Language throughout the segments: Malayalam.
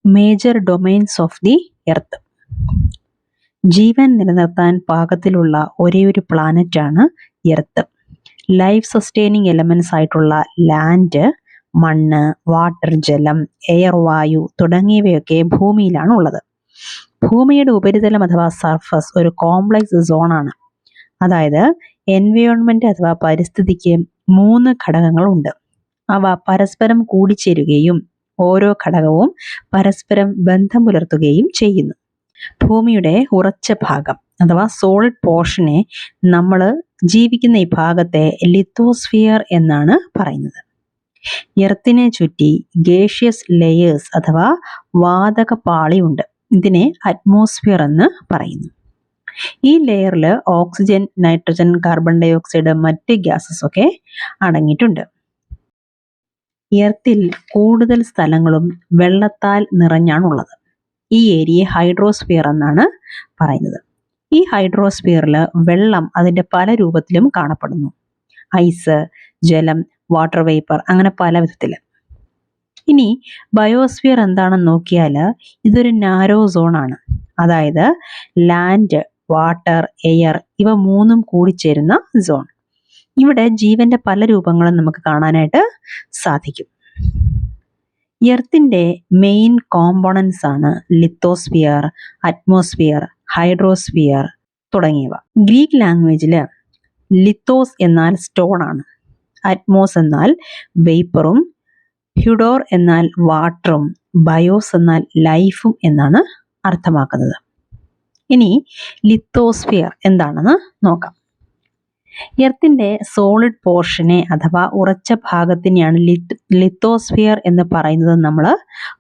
Major domains of the earth. ജീവൻ നിലനിർത്താൻ പാകത്തിലുള്ള ഒരേയൊരു പ്ലാനറ്റാണ് എർത്ത്. ലൈഫ് സസ്റ്റെയിനിങ് എലമെന്റ്സ് ആയിട്ടുള്ള ലാൻഡ്, മണ്ണ്, വാട്ടർ, ജലം, എയർ, വായു തുടങ്ങിയവയൊക്കെ ഭൂമിയിലാണ് ഉള്ളത്. ഭൂമിയുടെ ഉപരിതലം അഥവാ സർഫസ് ഒരു കോംപ്ലക്സ് സോണാണ്. അതായത് എൻവയോൺമെന്റ് അഥവാ പരിസ്ഥിതിക്ക് 3 ഘടകങ്ങളുണ്ട്. അവ പരസ്പരം കൂടിച്ചേരുകയും ഓരോ ഘടകവും പരസ്പരം ബന്ധം പുലർത്തുകയും ചെയ്യുന്നു. ഭൂമിയുടെ ഉറച്ച ഭാഗം അഥവാ സോളിഡ് പോർഷനെ നമ്മൾ ജീവിക്കുന്ന ഈ ഭാഗത്തെ ലിത്തോസ്ഫിയർ എന്നാണ് പറയുന്നത്. എർത്തിനെ ചുറ്റി ഗേഷ്യസ് ലെയേഴ്സ് അഥവാ വാതക പാളിയുണ്ട്. ഇതിനെ അറ്റ്മോസ്ഫിയർ എന്ന് പറയുന്നു. ഈ ലെയറിൽ oxygen, nitrogen, carbon dioxide, മറ്റ് ഗ്യാസസ് ഒക്കെ അടങ്ങിയിട്ടുണ്ട്. എർത്തിൽ കൂടുതൽ സ്ഥലങ്ങളും വെള്ളത്താൽ നിറഞ്ഞാണുള്ളത്. ഈ ഏരിയയെ ഹൈഡ്രോസ്ഫിയർ എന്നാണ് പറയുന്നത്. ഈ ഹൈഡ്രോസ്ഫിയറിൽ വെള്ളം അതിൻ്റെ പല രൂപത്തിലും കാണപ്പെടുന്നു. ഐസ്, ജലം, വാട്ടർ വേപ്പർ, അങ്ങനെ പല വിധത്തിൽ. ഇനി ബയോസ്ഫിയർ എന്താണെന്ന് നോക്കിയാൽ ഇതൊരു നാരോ സോണാണ്. അതായത് ലാൻഡ്, വാട്ടർ, എയർ ഇവ 3ഉം കൂടിച്ചേരുന്ന സോൺ. ഇവിടെ ജീവന്റെ പല രൂപങ്ങളും നമുക്ക് കാണാനായിട്ട് സാധിക്കും. എർത്തിന്റെ മെയിൻ കോമ്പോണൻസ് ആണ് ലിത്തോസ്ഫിയർ, അറ്റ്മോസ്ഫിയർ, ഹൈഡ്രോസ്ഫിയർ തുടങ്ങിയവ. ഗ്രീക്ക് ലാംഗ്വേജിൽ ലിത്തോസ് എന്നാൽ സ്റ്റോൺ ആണ്, അറ്റ്മോസ് എന്നാൽ വേപ്പറും, ഹ്യൂഡോർ എന്നാൽ വാട്ടറും, ബയോസ് എന്നാൽ ലൈഫും എന്നാണ് അർത്ഥമാക്കുന്നത്. ഇനി ലിത്തോസ്ഫിയർ എന്താണെന്ന് നോക്കാം. എർത്തിന്റെ സോളിഡ് പോർഷനെ അഥവാ ഉറച്ച ഭാഗത്തിനെയാണ് ലിത്തോസ്ഫിയർ എന്ന് പറയുന്നത് നമ്മൾ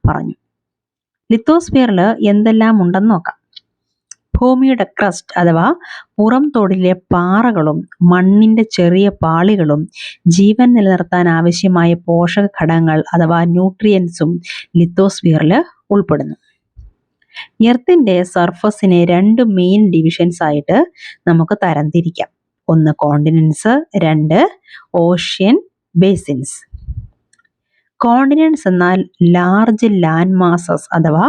പറഞ്ഞു. ലിത്തോസ്ഫിയറിൽ എന്തെല്ലാം ഉണ്ടെന്ന് നോക്കാം. ഭൂമിയുടെ ക്രസ്റ്റ് അഥവാ പുറം തോടിലെ പാറകളും മണ്ണിന്റെ ചെറിയ പാളികളും ജീവൻ നിലനിർത്താൻ ആവശ്യമായ പോഷക ഘടകങ്ങൾ അഥവാ ന്യൂട്രിയൻസും ലിത്തോസ്ഫിയറിൽ ഉൾപ്പെടുന്നു. എർത്തിന്റെ സർഫസിനെ 2 മെയിൻ ഡിവിഷൻസ് ആയിട്ട് നമുക്ക് തരംതിരിക്കാം. ഒന്ന് കോണ്ടിനെന്റ്സ്, 2 ഓഷ്യൻ ബേസിൻസ്. കോണ്ടിനെന്റ്സ് എന്നാൽ ലാർജ് ലാൻഡ് മാസസ് അഥവാ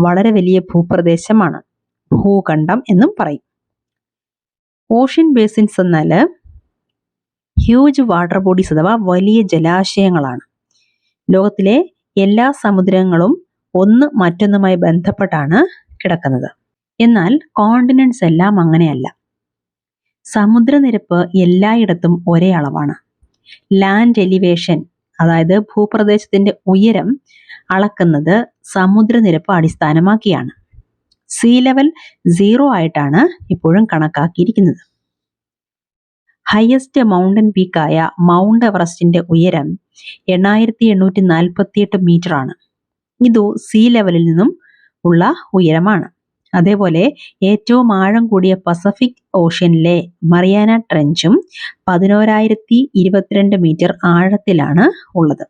വളരെ വലിയ ഭൂപ്രദേശമാണ്, ഭൂഖണ്ഡം എന്നും പറയും. ഓഷ്യൻ ബേസിൻസ് എന്നാൽ ഹ്യൂജ് വാട്ടർ ബോഡീസ് അഥവാ വലിയ ജലാശയങ്ങളാണ്. ലോകത്തിലെ എല്ലാ സമുദ്രങ്ങളും ഒന്ന് മറ്റൊന്നുമായി ബന്ധപ്പെട്ടാണ് കിടക്കുന്നത്. എന്നാൽ കോണ്ടിനെന്റ്സ് എല്ലാം അങ്ങനെയല്ല. സമുദ്രനിരപ്പ് എല്ലായിടത്തും ഒരേ അളവാണ്. ലാൻഡ് എലിവേഷൻ അതായത് ഭൂപ്രദേശത്തിന്റെ ഉയരം അളക്കുന്നത് സമുദ്രനിരപ്പ് അടിസ്ഥാനമാക്കിയാണ്. സീ ലെവൽ 0 ആയിട്ടാണ് ഇപ്പോഴും കണക്കാക്കിയിരിക്കുന്നത്. ഹയസ്റ്റ് മൗണ്ടൻ പീക്കായ മൗണ്ട് എവറസ്റ്റിന്റെ ഉയരം 8848 മീറ്റർ ആണ്. ഇത് സീ ലെവലിൽ നിന്നും ഉള്ള ഉയരമാണ്. അതേപോലെ ഏറ്റവും ആഴം കൂടിയ പസഫിക് ഓഷ്യനിലെ മറിയാന ട്രെഞ്ചും 11022 മീറ്റർ ആഴത്തിലാണ് ഉള്ളത്.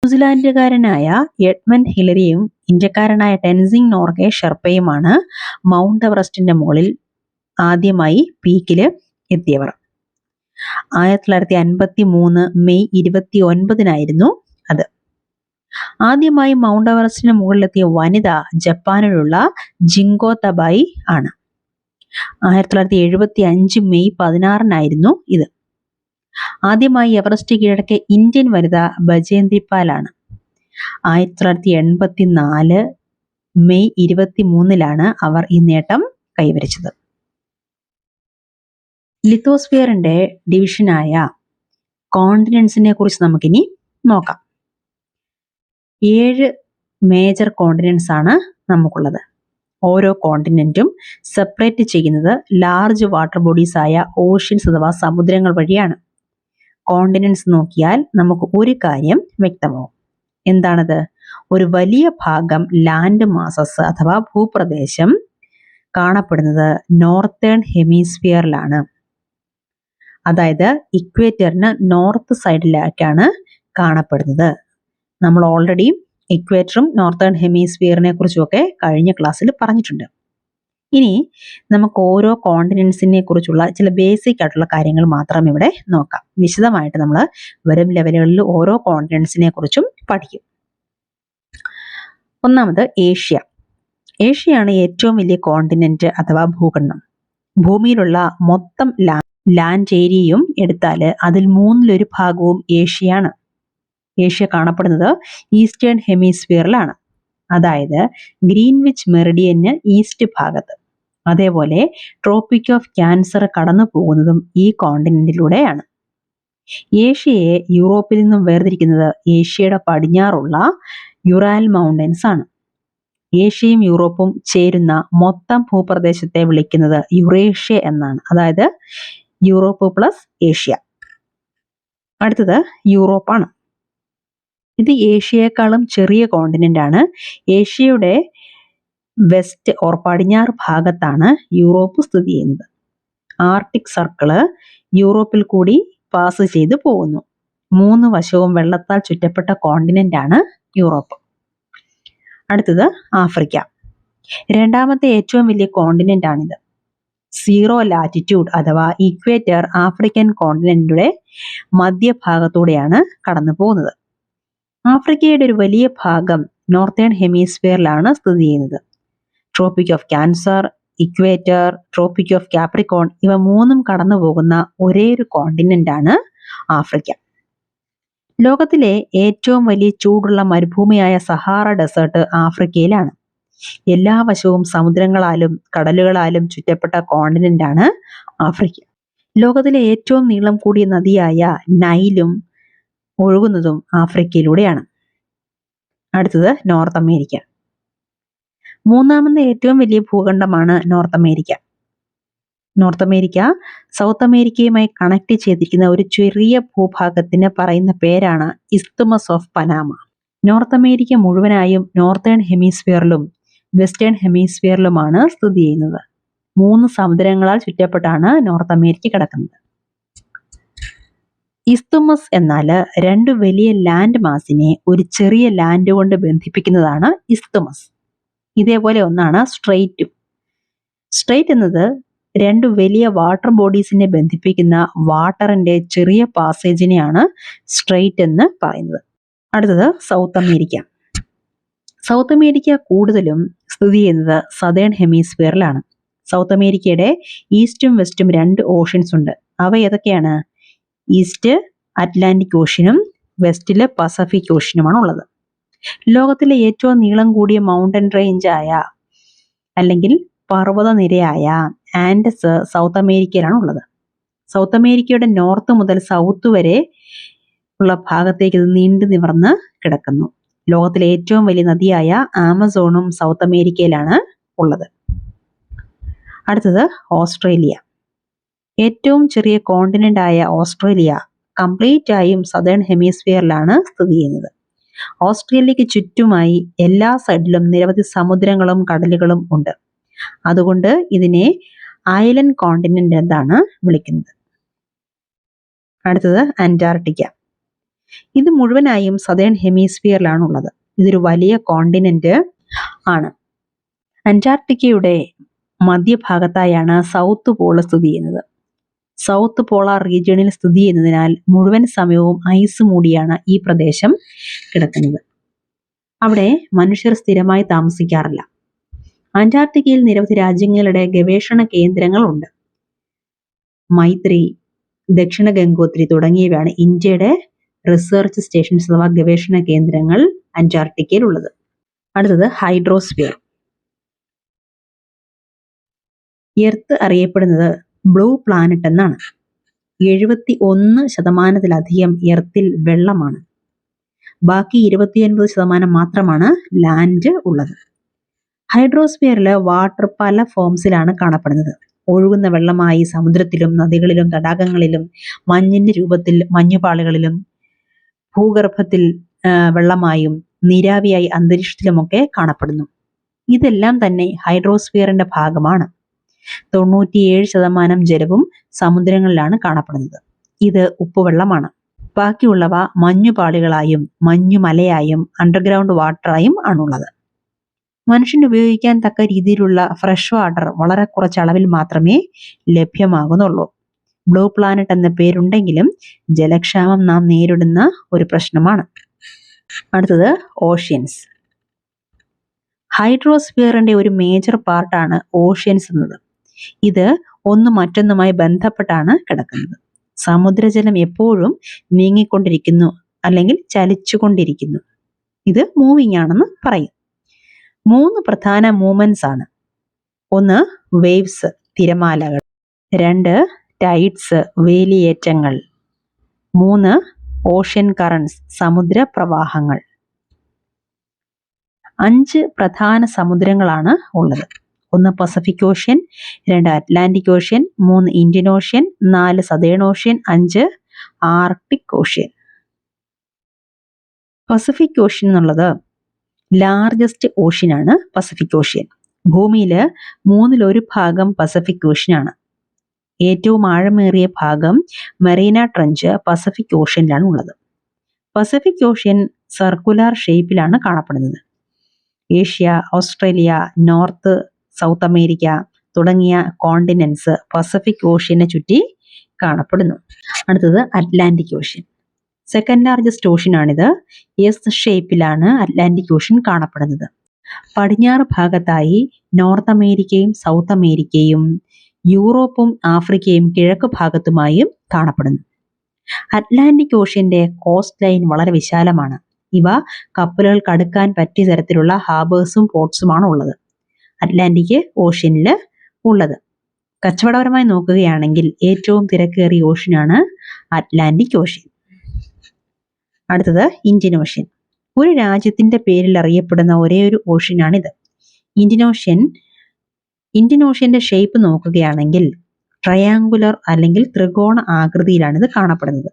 ന്യൂസിലാൻഡുകാരനായ എഡ്മണ്ട് ഹിലരിയും ഇന്ത്യക്കാരനായ ടെൻസിംഗ് നോർഗെ ഷെർപ്പയുമാണ് മൗണ്ട് എവറസ്റ്റിന്റെ മുകളിൽ ആദ്യമായി പീക്കിൽ എത്തിയവർ. 1953 മെയ് 29 അത്. ആദ്യമായി മൗണ്ട് എവറസ്റ്റിന് മുകളിലെത്തിയ വനിത ജപ്പാനിലുള്ള ജിങ്കോ തബായി ആണ്. 1975 മെയ് 16 ഇത്. ആദ്യമായി എവറസ്റ്റ് കീഴടക്കിയ ഇന്ത്യൻ വനിത ബജേന്ദ്രി പാൽ ആണ്. 1984 മെയ് 23 അവർ ഈ നേട്ടം കൈവരിച്ചത്. ലിത്തോസ്ഫിയറിന്റെ ഡിവിഷനായ കോണ്ടിനെന്റ്സിനെ കുറിച്ച് നമുക്കിനി നോക്കാം. 7 മേജർ കോണ്ടിനെന്റ്സ് ആണ് നമുക്കുള്ളത്. ഓരോ കോണ്ടിനെന്റും സെപ്പറേറ്റ് ചെയ്യുന്നത് ലാർജ് വാട്ടർ ബോഡീസ് ആയ ഓഷ്യൻസ് അഥവാ സമുദ്രങ്ങൾ വഴിയാണ്. കോണ്ടിനെന്റ്സ് നോക്കിയാൽ നമുക്ക് ഒരു കാര്യം വ്യക്തമാവും. എന്താണത്? ഒരു വലിയ ഭാഗം ലാൻഡ് മാസസ് അഥവാ ഭൂപ്രദേശം കാണപ്പെടുന്നത് നോർത്തേൺ ഹെമിസ്ഫിയറിലാണ്. അതായത് ഇക്വേറ്ററിന് നോർത്ത് സൈഡിലായിട്ടാണ് കാണപ്പെടുന്നത്. നമ്മൾ ഓൾറെഡി ഇക്വേറ്ററും നോർത്തേൺ ഹെമിസ്ഫിയറിനെ കുറിച്ചുമൊക്കെ കഴിഞ്ഞ ക്ലാസ്സിൽ പറഞ്ഞിട്ടുണ്ട്. ഇനി നമുക്ക് ഓരോ കോണ്ടിനെന്റ്സിനെ കുറിച്ചുള്ള ചില ബേസിക് ആയിട്ടുള്ള കാര്യങ്ങൾ മാത്രം ഇവിടെ നോക്കാം. വിശദമായിട്ട് നമ്മൾ വരും ലെവലുകളിൽ ഓരോ കോണ്ടിനെന്റ്സിനെ കുറിച്ചും പഠിക്കും. ഒന്നാമത് ഏഷ്യ. ഏഷ്യയാണ് ഏറ്റവും വലിയ കോണ്ടിനെന്റ് അഥവാ ഭൂഖണ്ഡം. ഭൂമിയിലുള്ള മൊത്തം ലാൻഡ് ഏരിയയും എടുത്താൽ അതിൽ 1/3 ഭാഗവും ഏഷ്യയാണ്. ഏഷ്യ കാണപ്പെടുന്നത് ഈസ്റ്റേൺ ഹെമിസ്ഫിയറിലാണ്, അതായത് ഗ്രീൻവിച്ച് മെറിഡിയന് ഈസ്റ്റ് ഭാഗത്ത്. അതേപോലെ ട്രോപ്പിക് ഓഫ് ക്യാൻസർ കടന്നു പോകുന്നതും ഈ കോണ്ടിനെന്റിലൂടെയാണ്. ഏഷ്യയെ യൂറോപ്പിൽ നിന്നും വേർതിരിക്കുന്നത് ഏഷ്യയുടെ പടിഞ്ഞാറുള്ള യുറാൽ മൗണ്ടൻസ് ആണ്. ഏഷ്യയും യൂറോപ്പും ചേരുന്ന മൊത്തം ഭൂപ്രദേശത്തെ വിളിക്കുന്നത് യുറേഷ്യ എന്നാണ്, അതായത് യൂറോപ്പ് പ്ലസ് ഏഷ്യ. അടുത്തത് യൂറോപ്പാണ്. ഇത് ഏഷ്യയെക്കാളും ചെറിയ കോണ്ടിനെന്റ് ആണ്. ഏഷ്യയുടെ വെസ്റ്റ് ഓർ പടിഞ്ഞാറ് ഭാഗത്താണ് യൂറോപ്പ് സ്ഥിതി ചെയ്യുന്നത്. ആർട്ടിക് സർക്കിള് യൂറോപ്പിൽ കൂടി പാസ് ചെയ്തു പോകുന്നു. 3 വശവും വെള്ളത്താൽ ചുറ്റപ്പെട്ട കോണ്ടിനെന്റ് ആണ് യൂറോപ്പ്. അടുത്തത് ആഫ്രിക്ക. രണ്ടാമത്തെ ഏറ്റവും വലിയ കോണ്ടിനെന്റ് ആണിത്. 0 ലാറ്റിറ്റ്യൂഡ് അഥവാ ഇക്വേറ്റർ ആഫ്രിക്കൻ കോണ്ടിനെന്റിന്റെ മധ്യഭാഗത്തൂടെയാണ് കടന്നു പോകുന്നത്. ആഫ്രിക്കയുടെ ഒരു വലിയ ഭാഗം നോർത്തേൺ ഹെമിസ്ഫിയറിലാണ് സ്ഥിതി ചെയ്യുന്നത്. Tropic of cancer, equator, tropic of Capricorn ഇവ 3ഉം കടന്നു പോകുന്ന ഒരേ ഒരു കോണ്ടിനെന്റ് ആണ് ആഫ്രിക്ക. ലോകത്തിലെ ഏറ്റവും വലിയ ചൂടുള്ള മരുഭൂമിയായ സഹാറ ഡെസേർട്ട് ആഫ്രിക്കയിലാണ്. എല്ലാ വശവും സമുദ്രങ്ങളാലും കടലുകളാലും ചുറ്റപ്പെട്ട കോണ്ടിനെന്റ് ആണ് ആഫ്രിക്ക. ലോകത്തിലെ ഏറ്റവും നീളം കൂടിയ നദിയായ നൈലും ഒഴുകുന്നതും ആഫ്രിക്കയിലൂടെയാണ്. അടുത്തത് നോർത്ത് അമേരിക്ക. മൂന്നാമത്തെ ഏറ്റവും വലിയ ഭൂഖണ്ഡമാണ് North America. North America South അമേരിക്കയുമായി കണക്ട് ചെയ്തിരിക്കുന്ന ഒരു ചെറിയ ഭൂഭാഗത്തിന് പറയുന്ന പേരാണ് isthmus of Panama. North America മുഴുവനായും നോർത്തേൺ ഹെമിസ്ഫിയറിലും വെസ്റ്റേൺ ഹെമിസ്ഫിയറിലുമാണ് സ്ഥിതി ചെയ്യുന്നത്. 3 സമുദ്രങ്ങളാൽ ചുറ്റപ്പെട്ടാണ് നോർത്ത് അമേരിക്ക കിടക്കുന്നത്. ഇസ്തുമസ് എന്നാൽ 2 വലിയ ലാൻഡ് മാസിനെ ഒരു ചെറിയ ലാൻഡ് കൊണ്ട് ബന്ധിപ്പിക്കുന്നതാണ് ഇസ്തുമസ്. ഇതേപോലെ ഒന്നാണ് സ്ട്രെയിറ്റും. സ്ട്രെയിറ്റ് എന്നത് 2 വലിയ വാട്ടർ ബോഡീസിനെ ബന്ധിപ്പിക്കുന്ന വാട്ടറിന്റെ ചെറിയ പാസേജിനെയാണ് സ്ട്രെയിറ്റ് എന്ന് പറയുന്നത്. അടുത്തത് സൗത്ത് അമേരിക്ക. സൗത്ത് അമേരിക്ക കൂടുതലും സ്ഥിതി ചെയ്യുന്നത് സദേൺ ഹെമിസ്ഫിയറിലാണ്. സൗത്ത് അമേരിക്കയുടെ ഈസ്റ്റും വെസ്റ്റും 2 ഓഷ്യൻസ് ഉണ്ട്. അവ ഏതൊക്കെയാണ്? ഈസ്റ്റ് അറ്റ്ലാന്റിക് ഓഷ്യനും വെസ്റ്റില് പസഫിക് ഓഷ്യനുമാണ് ഉള്ളത്. ലോകത്തിലെ ഏറ്റവും നീളം കൂടിയ മൗണ്ടൻ റേഞ്ചായ അല്ലെങ്കിൽ പർവ്വതനിരയായ ആൻഡസ് സൗത്ത് അമേരിക്കയിലാണ് ഉള്ളത്. സൗത്ത് അമേരിക്കയുടെ നോർത്ത് മുതൽ സൗത്ത് വരെ ഉള്ള ഭാഗത്തേക്ക് ഇത് നീണ്ടു നിവർന്ന് കിടക്കുന്നു. ലോകത്തിലെ ഏറ്റവും വലിയ നദിയായ ആമസോണും സൗത്ത് അമേരിക്കയിലാണ് ഉള്ളത്. അടുത്തത് ഓസ്ട്രേലിയ. ഏറ്റവും ചെറിയ കോണ്ടിനെന്റ് ആയ ഓസ്ട്രേലിയ കംപ്ലീറ്റ് ആയും സദേൺ ഹെമിസ്ഫിയറിലാണ് സ്ഥിതി ചെയ്യുന്നത്. ഓസ്ട്രേലിയക്ക് ചുറ്റുമായി എല്ലാ സൈഡിലും നിരവധി സമുദ്രങ്ങളും കടലുകളും ഉണ്ട്. അതുകൊണ്ട് ഇതിനെ ഐലൻഡ് കോണ്ടിനെന്റ് എന്നാണ് വിളിക്കുന്നത്. അടുത്തത് അന്റാർട്ടിക്ക. ഇത് മുഴുവനായും സദേൺ ഹെമിസ്ഫിയറിലാണ് ഉള്ളത്. ഇതൊരു വലിയ കോണ്ടിനെന്റ് ആണ്. അന്റാർട്ടിക്കയുടെ മധ്യഭാഗത്തായാണ് സൗത്ത് പോൾ സ്ഥിതി ചെയ്യുന്നത്. സൗത്ത് പോളാർ റീജിയണിൽ സ്ഥിതി ചെയ്യുന്നതിനാൽ മുഴുവൻ സമയവും ഐസ് മൂടിയാണ് ഈ പ്രദേശം കിടക്കുന്നത്. അവിടെ മനുഷ്യർ സ്ഥിരമായി താമസിക്കാറില്ല. അന്റാർട്ടിക്കയിൽ നിരവധി രാജ്യങ്ങളുടെ ഗവേഷണ കേന്ദ്രങ്ങളുണ്ട്. മൈത്രി, ദക്ഷിണ ഗംഗോത്രി തുടങ്ങിയവയാണ് ഇന്ത്യയുടെ റിസർച്ച് സ്റ്റേഷൻസ് അഥവാ ഗവേഷണ കേന്ദ്രങ്ങൾ അന്റാർട്ടിക്കയിൽ ഉള്ളത്. അടുത്തത് ഹൈഡ്രോസ്ഫിയർ. എർത്ത് അറിയപ്പെടുന്നത് ബ്ലൂ പ്ലാനറ്റ് എന്നാണ്. 71% എർത്തിൽ വെള്ളമാണ്. ബാക്കി 29% മാത്രമാണ് ലാൻഡ് ഉള്ളത്. ഹൈഡ്രോസ്ഫിയറിൽ വാട്ടർ പല ഫോംസിലാണ് കാണപ്പെടുന്നത്. ഒഴുകുന്ന വെള്ളമായി സമുദ്രത്തിലും നദികളിലും തടാകങ്ങളിലും മഞ്ഞിന്റെ രൂപത്തിൽ മഞ്ഞുപാളികളിലും ഭൂഗർഭത്തിൽ വെള്ളമായും നീരാവിയായി അന്തരീക്ഷത്തിലുമൊക്കെ കാണപ്പെടുന്നു. ഇതെല്ലാം തന്നെ ഹൈഡ്രോസ്ഫിയറിന്റെ ഭാഗമാണ്. 97% ജലവും സമുദ്രങ്ങളിലാണ് കാണപ്പെടുന്നത്. ഇത് ഉപ്പുവെള്ളമാണ്. ബാക്കിയുള്ളവ മഞ്ഞുപാളികളായും മഞ്ഞുമലയായും അണ്ടർഗ്രൗണ്ട് വാട്ടറായും ആണുള്ളത്. മനുഷ്യന് ഉപയോഗിക്കാൻ തക്ക രീതിയിലുള്ള ഫ്രഷ് വാട്ടർ വളരെ കുറച്ച് അളവിൽ മാത്രമേ ലഭ്യമാകുന്നുള്ളൂ. ബ്ലൂ പ്ലാനറ്റ് എന്ന പേരുണ്ടെങ്കിലും ജലക്ഷാമം നാം നേരിടുന്ന ഒരു പ്രശ്നമാണ്. അടുത്തത് ഓഷ്യൻസ്. ഹൈഡ്രോസ്ഫിയറിന്റെ ഒരു മേജർ പാർട്ടാണ് ഓഷ്യൻസ് എന്നത്. ഇത് ഒന്ന് മറ്റൊന്നുമായി ബന്ധപ്പെട്ടാണ് കിടക്കുന്നത്. സമുദ്രജലം എപ്പോഴും നീങ്ങിക്കൊണ്ടിരിക്കുന്നു അല്ലെങ്കിൽ ചലിച്ചുകൊണ്ടിരിക്കുന്നു. ഇത് മൂവിങ് ആണെന്ന് പറയും. 3 പ്രധാന മൂവ്മെന്റ്സ് ആണ്. 1 വേവ്സ് തിരമാലകൾ, 2 ടൈഡ്സ് വേലിയേറ്റങ്ങൾ, 3 ഓഷ്യൻ കറന്റ്സ് സമുദ്ര പ്രവാഹങ്ങൾ. 5 പ്രധാന സമുദ്രങ്ങളാണ് ഉള്ളത്. 1 Pacific ocean, 2 Atlantic ocean, 3 Indian ocean, 4 southern ocean, 5 Arctic Ocean. Pacific ocean എന്നുള്ളത് ലാർജസ്റ്റ് ഓഷ്യൻ ആണ്. പസഫിക് ഓഷ്യൻ ഭൂമിയില് 1/3 ഭാഗം പസഫിക് ഓഷ്യൻ ആണ്. ഏറ്റവും ആഴമേറിയ ഭാഗം മറീന ട്രഞ്ച് പസഫിക് ഓഷ്യനിലാണ് ഉള്ളത്. പസഫിക് ഓഷ്യൻ സർക്കുലർ ഷേപ്പിലാണ് കാണപ്പെടുന്നത്. Asia, Australia, north, south America തുടങ്ങിയ കോണ്ടിനെന്റ്സ് പസഫിക് ഓഷ്യനെ ചുറ്റി കാണപ്പെടുന്നു. അടുത്തത് Atlantic ocean. Second largest ocean ആണിത്. എസ് ഷേപ്പിലാണ് അറ്റ്ലാന്റിക് ഓഷ്യൻ കാണപ്പെടുന്നത്. പടിഞ്ഞാറ് ഭാഗത്തായി നോർത്ത് അമേരിക്കയും സൗത്ത് അമേരിക്കയും യൂറോപ്പും ആഫ്രിക്കയും കിഴക്ക് ഭാഗത്തുമായും കാണപ്പെടുന്നു. അറ്റ്ലാന്റിക് ഓഷ്യന്റെ കോസ്റ്റ് ലൈൻ വളരെ വിശാലമാണ്. ഇവ കപ്പലുകൾക്ക് അടുക്കാൻ പറ്റിയ തരത്തിലുള്ള ഹാർബേഴ്സും പോർട്സുമാണ് ഉള്ളത്. അറ്റ്ലാന്റിക് ഓഷ്യനിൽ ഉള്ളത്. കച്ചവടപരമായി നോക്കുകയാണെങ്കിൽ ഏറ്റവും തിരക്കേറിയ ഓഷ്യനാണ് അറ്റ്ലാന്റിക് ഓഷ്യൻ. അടുത്തത് ഇന്ത്യൻ ഓഷ്യൻ. ഒരു രാജ്യത്തിന്റെ പേരിൽ അറിയപ്പെടുന്ന ഒരേ ഒരു ഓഷ്യനാണിത്. ഇന്ത്യൻ ഓഷ്യന്റെ ഷേപ്പ് നോക്കുകയാണെങ്കിൽ ട്രയാങ്കുലർ അല്ലെങ്കിൽ ത്രികോണ ആകൃതിയിലാണ് ഇത് കാണപ്പെടുന്നത്.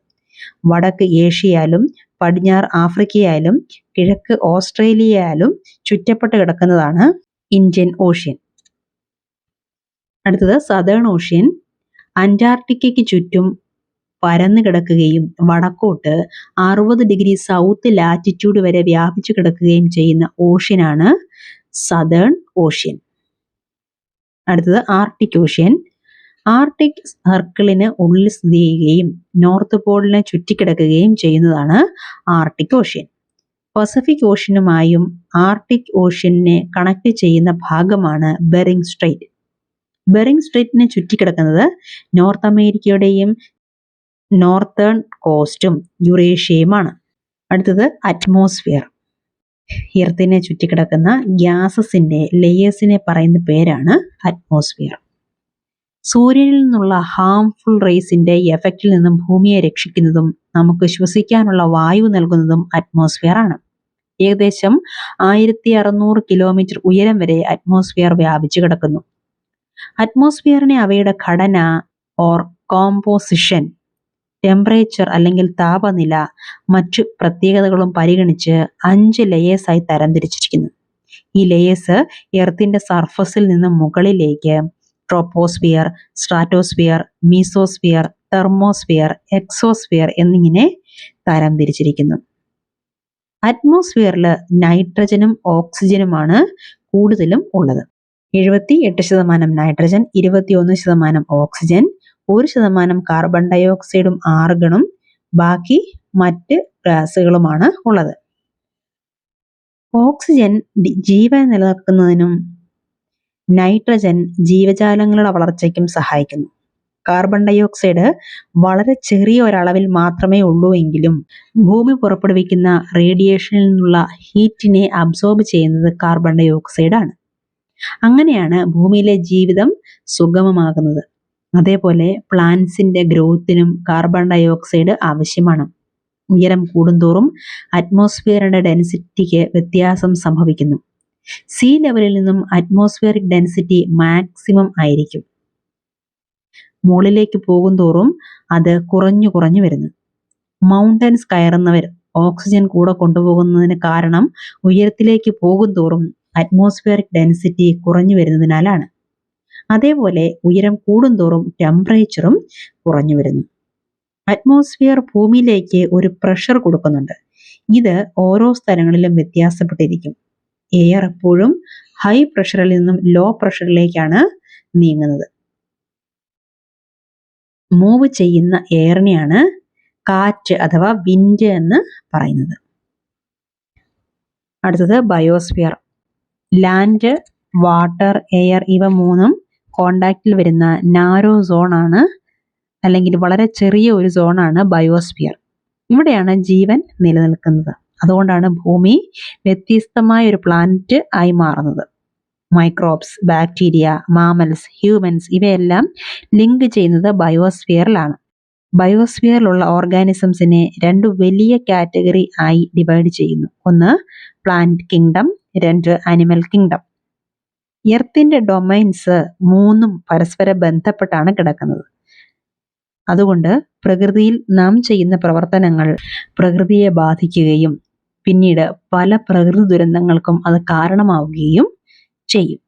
വടക്ക് ഏഷ്യയാലും പടിഞ്ഞാറ് ആഫ്രിക്കയാലും കിഴക്ക് ഓസ്ട്രേലിയയാലും ചുറ്റപ്പെട്ട് കിടക്കുന്നതാണ് ഇന്ത്യൻ ഓഷ്യൻ. അടുത്തത് സതേൺ ഓഷ്യൻ. അന്റാർട്ടിക്കയ്ക്ക് ചുറ്റും പരന്നു കിടക്കുകയും വടക്കോട്ട് 60 ഡിഗ്രി സൗത്ത് ലാറ്റിറ്റ്യൂഡ് വരെ വ്യാപിച്ചു കിടക്കുകയും ചെയ്യുന്ന ഓഷ്യനാണ് സതേൺ ഓഷ്യൻ. അടുത്തത് ആർട്ടിക് ഓഷ്യൻ. ആർട്ടിക് സർക്കിളിന് ഉള്ളിൽ സ്ഥിതി ചെയ്യുകയും നോർത്ത് പോളിനെ ചുറ്റിക്കിടക്കുകയും ചെയ്യുന്നതാണ് ആർട്ടിക് ഓഷ്യൻ. പസഫിക് ഓഷ്യനുമായും ആർട്ടിക് ഓഷ്യനെ കണക്ട് ചെയ്യുന്ന ഭാഗമാണ് ബെറിംഗ് സ്ട്രെയിറ്റ്. ബെറിംഗ് സ്ട്രെയിറ്റിനെ ചുറ്റിക്കിടക്കുന്നത് നോർത്ത് അമേരിക്കയുടെയും നോർത്തേൺ കോസ്റ്റും യുറേഷ്യയുമാണ്. അടുത്തത് അറ്റ്മോസ്ഫിയർ. എർത്തിനെ ചുറ്റിക്കിടക്കുന്ന ഗ്യാസസിന്റെ ലെയേഴ്സിനെ പറയുന്ന പേരാണ് അറ്റ്മോസ്ഫിയർ. സൂര്യനിൽ നിന്നുള്ള ഹാംഫുൾ റേസിന്റെ എഫക്റ്റിൽ നിന്നും ഭൂമിയെ രക്ഷിക്കുന്നതും നമുക്ക് ശ്വസിക്കാനുള്ള വായു നൽകുന്നതും അറ്റ്മോസ്ഫിയർ ആണ്. ഏകദേശം 1600 കിലോമീറ്റർ ഉയരം വരെ അറ്റ്മോസ്ഫിയർ വ്യാപിച്ചു കിടക്കുന്നു. അറ്റ്മോസ്ഫിയറിനെ അവയുടെ ഘടന ഓർ കോമ്പോസിഷൻ, ടെമ്പറേച്ചർ അല്ലെങ്കിൽ താപനില, മറ്റു പ്രത്യേകതകളും പരിഗണിച്ച് 5 ലെയേഴ്സായി തരംതിരിച്ചിരിക്കുന്നു. ഈ ലെയേഴ്സ് എർത്തിന്റെ സർഫസിൽ നിന്ന് മുകളിലേക്ക് troposphere, stratosphere, mesosphere, thermosphere, exosphere എന്നിങ്ങനെ തരംതിരിച്ചിരിക്കുന്നു. അറ്റ്മോസ്ഫിയറിൽ നൈട്രജനും ഓക്സിജനുമാണ് കൂടുതലും ഉള്ളത്. 78% നൈട്രജൻ, 21% ഓക്സിജൻ, 1% കാർബൺ ഡയോക്സൈഡും ആർഗണും, ബാക്കി മറ്റ് ഗ്യാസുകളുമാണ് ഉള്ളത്. ഓക്സിജൻ ജീവൻ നിലനിർത്തുന്നതിനും നൈട്രജൻ ജീവജാലങ്ങളുടെ വളർച്ചയ്ക്കും സഹായിക്കുന്നു. കാർബൺ ഡയോക്സൈഡ് വളരെ ചെറിയ ഒരളവിൽ മാത്രമേ ഉള്ളൂ എങ്കിലും ഭൂമി പുറപ്പെടുവിക്കുന്ന റേഡിയേഷനിൽ നിന്നുള്ള ഹീറ്റിനെ അബ്സോർബ് ചെയ്യുന്നത് കാർബൺ ഡയോക്സൈഡ് ആണ്. അങ്ങനെയാണ് ഭൂമിയിലെ ജീവിതം സുഗമമാകുന്നത്. അതേപോലെ പ്ലാന്റ്സിന്റെ ഗ്രോത്തിനും കാർബൺ ഡയോക്സൈഡ് ആവശ്യമാണ്. ഉയരം കൂടുന്തോറും അറ്റ്മോസ്ഫിയറിന്റെ ഡെൻസിറ്റിക്ക് വ്യത്യാസം സംഭവിക്കുന്നു. സീ ലെവലിൽ നിന്നും അറ്റ്മോസ്ഫിയറിക് ഡെൻസിറ്റി മാക്സിമം ആയിരിക്കും. മുകളിലേക്ക് പോകുന്തോറും അത് കുറഞ്ഞു കുറഞ്ഞു വരുന്നു. മൗണ്ടൻസ് കയറുന്നവർ ഓക്സിജൻ കൂടെ കൊണ്ടുപോകുന്നതിന് കാരണം ഉയരത്തിലേക്ക് പോകുന്തോറും അറ്റ്മോസ്ഫിയറിക് ഡെൻസിറ്റി കുറഞ്ഞു വരുന്നതിനാലാണ്. അതേപോലെ ഉയരം കൂടുന്തോറും ടെമ്പറേച്ചറും കുറഞ്ഞു വരുന്നു. അറ്റ്മോസ്ഫിയർ ഭൂമിയിലേക്ക് ഒരു പ്രഷർ കൊടുക്കുന്നുണ്ട്. ഇത് ഓരോ സ്ഥലങ്ങളിലും വ്യത്യാസപ്പെട്ടിരിക്കും. എയർ എപ്പോഴും ഹൈ പ്രഷറിൽ നിന്നും ലോ പ്രഷറിലേക്കാണ് നീങ്ങുന്നത്. മൂവ് ചെയ്യുന്ന എയറിനെയാണ് കാറ്റ് അഥവാ വിൻഡ് എന്ന് പറയുന്നത്. അടുത്തത് ബയോസ്ഫിയർ. ലാൻഡ്, വാട്ടർ, എയർ ഇവ മൂന്നും കോണ്ടാക്റ്റിൽ വരുന്ന നാരോ സോണാണ്, അല്ലെങ്കിൽ വളരെ ചെറിയ ഒരു സോണാണ് ബയോസ്ഫിയർ. ഇവിടെയാണ് ജീവൻ നിലനിൽക്കുന്നത്. അതുകൊണ്ടാണ് ഭൂമി വ്യത്യസ്തമായ ഒരു പ്ലാനറ്റ് ആയി മാറുന്നത്. മൈക്രോബ്സ്, ബാക്ടീരിയ, മാമൽസ്, ഹ്യൂമൻസ് ഇവയെല്ലാം ലിങ്ക് ചെയ്യുന്നത് ബയോസ്ഫിയറിലാണ്. ബയോസ്ഫിയറിലുള്ള ഓർഗാനിസംസിനെ രണ്ട് വലിയ കാറ്റഗറി ആയി ഡിവൈഡ് ചെയ്യുന്നു. ഒന്ന് പ്ലാന്റ് കിങ്ഡം, രണ്ട് അനിമൽ കിങ്ഡം. എർത്തിന്റെ ഡൊമൈൻസ് മൂന്നും പരസ്പര ബന്ധപ്പെട്ടാണ് കിടക്കുന്നത്. അതുകൊണ്ട് പ്രകൃതിയിൽ നാം ചെയ്യുന്ന പ്രവർത്തനങ്ങൾ പ്രകൃതിയെ ബാധിക്കുകയും പിന്നീട് പല പ്രകൃതി ദുരന്തങ്ങൾക്കും അത് കാരണമാവുകയും ചെയ്യും.